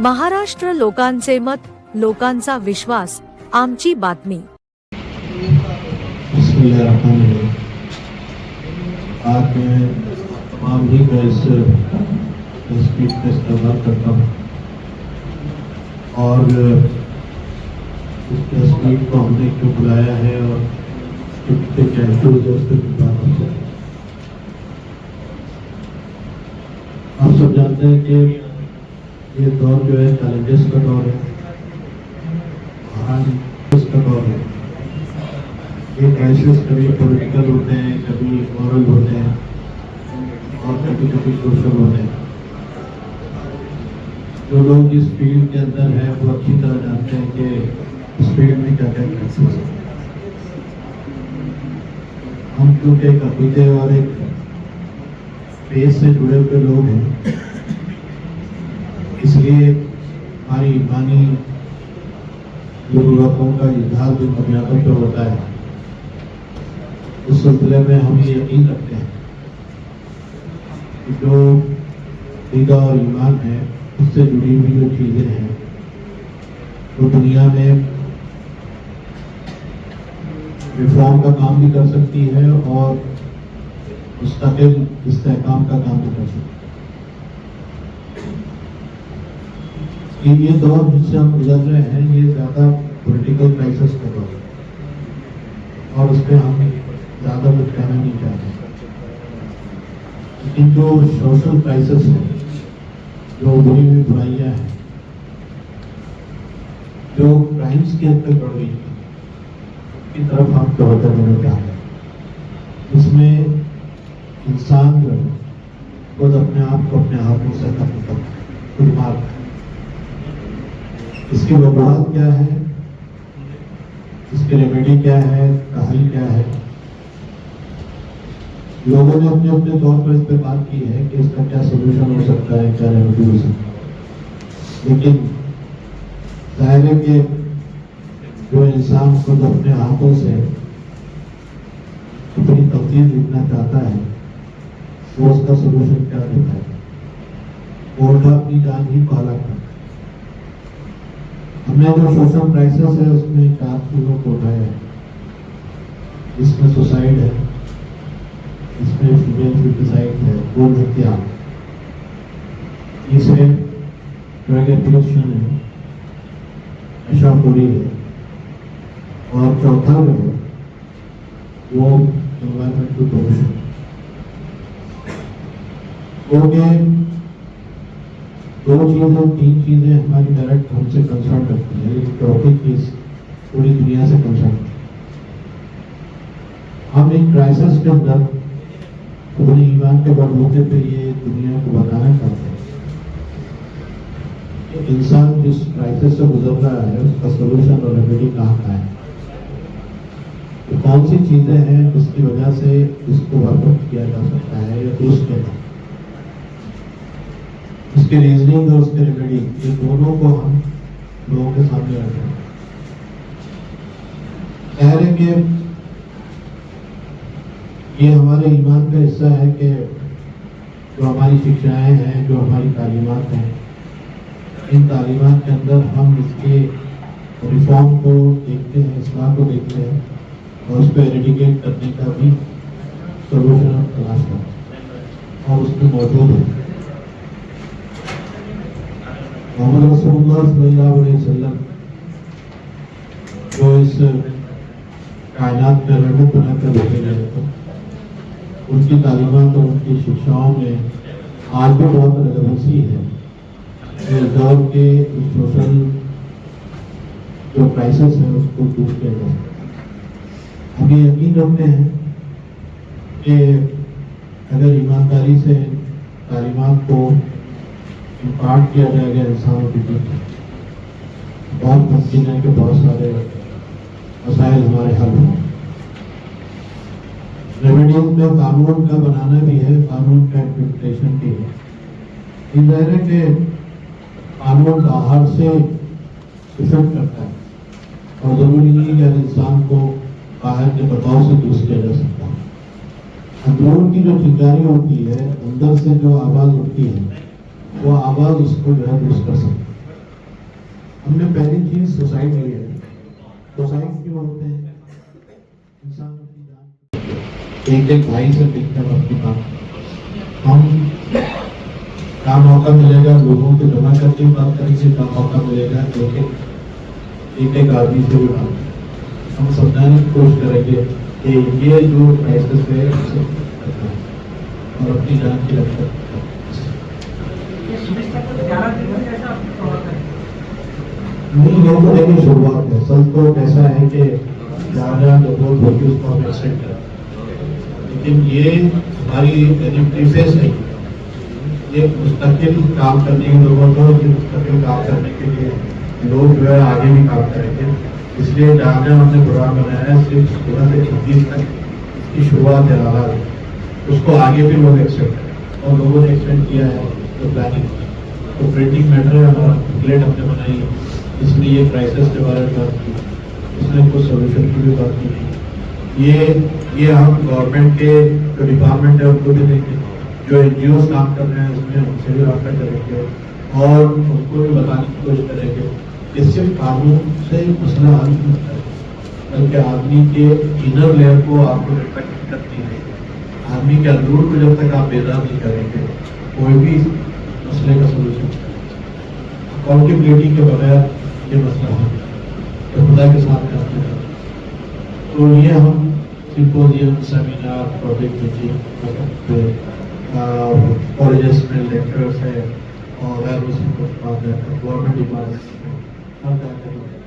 महाराष्ट्र लोकांचे मत, लोकांचा विश्वास, आमची बातमी। बिस्मिल्लाहिर्रहमानिर्रहीम। आज मैं तमाम ही को इस स्पीच का इस्तेमाल करता हूँ और इस स्पीच को हमने क्यों बुलाया है और कितने कैंसर दोस्तों की बात है। आप सब जानते हैं कि ये दौर जो है चैलेंजेस का दौर है, का दौर है। ये क्राइसिस कभी पॉलिटिकल होते हैं, कभी मॉरल होते हैं और कभी कभी सोशल होते हैं। जो लोग इस फील्ड के अंदर हैं वो अच्छी तरह जानते हैं कि इस फील्ड में क्या क्या क्राइसिस है। हम क्योंकि एक अकीदे और एक फेस से जुड़े हुए लोग हैं, इसलिए हमारी ईमानी ज़रूरतों का इजहार जो बुनियादों पर होता है, उस सिलसिले में हम ये यकीन रखते हैं कि जो अक़ीदा और ईमान है उससे जुड़ी हुई जो चीज़ें हैं वो दुनिया में रिफॉर्म का काम भी कर सकती है और मुस्तकिल इस्तेहकाम का काम भी कर सकती है। ये दौर जिससे हम गुजर रहे हैं ये ज़्यादा पॉलिटिकल क्राइसिस का दौर है और उस पर हम ज़्यादा कुछ कहना नहीं चाहते। लेकिन जो सोशल क्राइसिस है, जो बुरी हुई बुराइयाँ हैं, जो क्राइम्स की हद तक बढ़ गई है, की तरफ हम तवज्जो देना चाहते हैं। इसमें इंसान जो है खुद अपने आप को अपने हाथों से खत्म करता है, खुद मारता है। इसकी वजूहत क्या है, इसके रेमेडी क्या है, हल क्या है। लोगों ने अपने अपने तौर पर इस पर बात की है कि इसका क्या सोल्यूशन हो सकता है, क्या रेमेडी हो सकता है। लेकिन जाहिर है कि जो इंसान खुद अपने हाथों से अपनी तब्दील लिखना चाहता है वो उसका सोल्यूशन क्या देता है। उल्टा अपनी जान ही को हलाक करता है। हमने जो सोशल क्राइसिस है उसमें 4 चीज़ों को उठाया है। इसमें सुसाइड है, इसमें फीमेल सुसाइड है, भ्रूण हत्या, तीसरे ड्रग एब्यूशन है, नशाखोरी है और चौथा जो है वो एनवायरमेंटल पोल्यूशन। क्योंकि 2 चीज़ें 3 चीज़ें हमारी डायरेक्ट हमसे कंसर्न रखती है, लेकिन चौथी चीज़ पूरी दुनिया से कंसर्न है। हम एक क्राइसिस के अंदर अपने ईमान के बलबूते पे ये दुनिया को बताना चाहते हैं कि इंसान जिस क्राइसिस से गुजर रहा है उसका सोल्यूशन और रेमेडी कहाँ का है, तो कौन सी चीज़ें हैं जिसकी वजह से इसको वर्कआउट किया जा सकता है या दुरुस्त किया जा सकता है। उसके रीजनिंग और उसके रेमेडी, ये दोनों को हम लोगों के सामने रखते हैं। जाहिर है कि ये हमारे ईमान का हिस्सा है कि जो हमारी शिक्षाएं हैं, जो हमारी तालीमात हैं, इन तालीमात के अंदर हम इसके रिफॉर्म को देखते हैं, इस्लाह को देखते हैं और उसको एरेडिकेट करने का भी सोल्यूशन हम तलाश करते हैं और उसमें मौजूद है। मोहम्मद रसूलुल्लाह सल्लल्लाहु अलैहि वसल्लम जो इस कायनात में रहमत बनाकर भेजे गए थे, उनकी तालीमात और उनकी शिक्षाओं में आज भी बहुत रेलेवेंसी है। इस दौर के सोशल जो क्राइसिस है उसको दूर किया जा सकता है। हम ये यकीन रखते हैं कि अगर ईमानदारी से तालीमात को इम्पार्ट किया जाएगा इंसानों के बीच, बहुत मुमकिन है कि बहुत सारे मसाइल हमारे हल हों। रेमेडीज में कानून का बनाना भी है, कानून का इम्प्लीमेंटेशन भी है। जाहिर है कि कानून बाहर से इफेक्ट करता है और ज़रूरी नहीं कि हर इंसान को बाहर के बदलाव से दुरुस्त किया जा सकता है। अंदरून की जो चिंगारी होती है, अंदर से जो आवाज़ उठती है, वो आवाज़ उसको जो है दुरुस्त कर सकती है। ہم نے پہلی چیز سوسائڈ لی ہے. سوسائڈ کیوں ہوتے ہیں؟ انسان اپنی جان ایک ایک بھائی سے مل کر اپنی بات ہم کیا موقع ملے گا لوگوں کو جمع کر کے بات کریں گے, کیا موقع ملے گا ایک ایک آدمی سے بھی بات ہم سمجھانے کی کوشش کریں گے کہ یہ جو کرائسس ہے اسے اور اپنی جان کی رکھا. نہیں, یہ تو دیکھیں شروعات ہے. سب تو ایسا ہے کہ جہاں جہاں ضرورت ہوگی اس کو ہم ایکسپٹ کریں, لیکن یہ ہماری پریفیس ہے. یہ مستقل کام کرنے کی ضرورت ہو, یہ مستقل کام کرنے کے لیے لوگ جو ہے آگے بھی کام کریں گے. اس لیے جہاں جہاں ہم نے پروگرام بنایا ہے صرف 16 سے 26 تک اس کی شروعات ہے. اس کو آگے بھی لوگ ایکسپٹ کریں اور لوگوں نے ایکسپٹ کیا ہے. تو پلاننگ آپریٹنگ میٹر ہے ہمارا پلیٹ ہم نے بنائی, اس میں یہ کرائسس کے بارے میں بات کی, اس میں کچھ سولوشن کی بھی بات کی. یہ ہم گورنمنٹ کے جو ڈپارٹمنٹ ہے ان کو بھی دیں گے, جو این جی اوز کام کر رہے ہیں اس میں ان سے بھی رابطہ کریں گے اور ان کو بھی بتانے کی کوشش کریں گے کہ صرف قانون سے مسئلہ حل نہیں ہوتا ہے, بلکہ آدمی کے انر لیئر کو آپ کو جب تک دقت نہیں ہے, آدمی کے اندرون کو جب تک آپ بیدار نہیں کریں گے کوئی بھی مسئلے کا سولوشن. اکاؤنٹیبلٹی کے بغیر یہ مسئلہ ہے تو خدا کے ساتھ کرتے ہیں. تو یہ ہم symposium, seminar, project meeting, colleges میں لیکچرس ہے اور غیر مسلم گورنمنٹ ڈپارٹمنٹ میں